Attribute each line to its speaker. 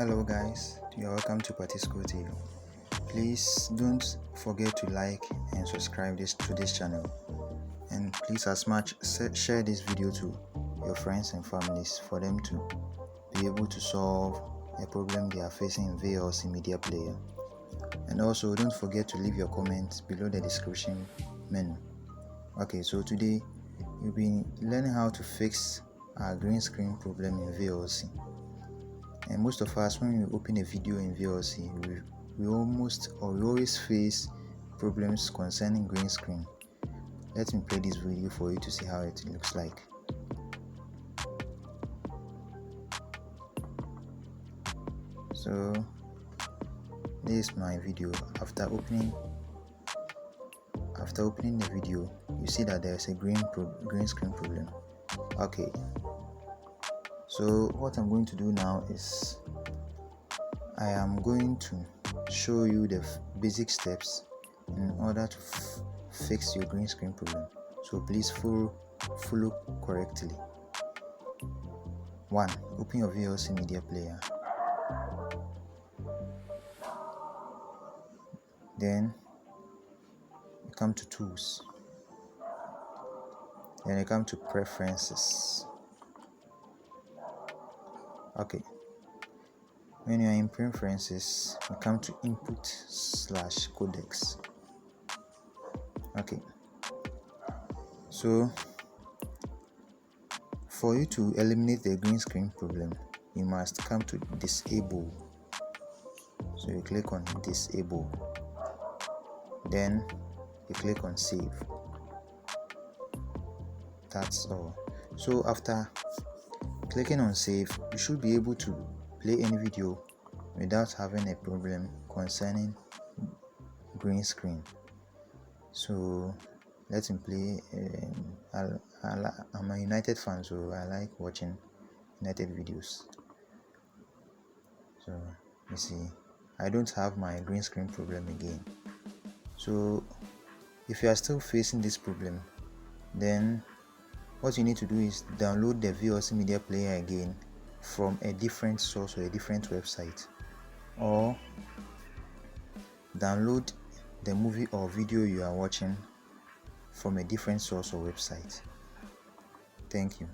Speaker 1: Hello guys, you're welcome to Patisco TV. Please don't forget to like and subscribe to this channel, and please share this video to your friends and families for them to be able to solve a problem they are facing in VLC media player. And also don't forget to leave your comments below the description menu. Okay, so today we'll be learning how to fix our green screen problem in VLC. And most of us, when we open a video in VLC, we always face problems concerning green screen. Let me play this video for you to see how it looks like. So this is my video. After opening the video, you see that there's a green screen problem. Okay, so what I'm going to do now is I am going to show you the basic steps in order to fix your green screen problem. So please follow correctly. 1. Open your VLC media player. Then you come to tools. Then you come to preferences. Okay, when you are in preferences, you come to input/codecs. Okay, so for you to eliminate the green screen problem, you must come to disable. So you click on disable, then you click on save. That's all. So after clicking on save, you should be able to play any video without having a problem concerning green screen. So let me play. I'm a United fan, so I like watching United videos. So you see, I don't have my green screen problem again. So if you are still facing this problem, then what you need to do is download the VLC media player again from a different source or a different website, or download the movie or video you are watching from a different source or website. Thank you.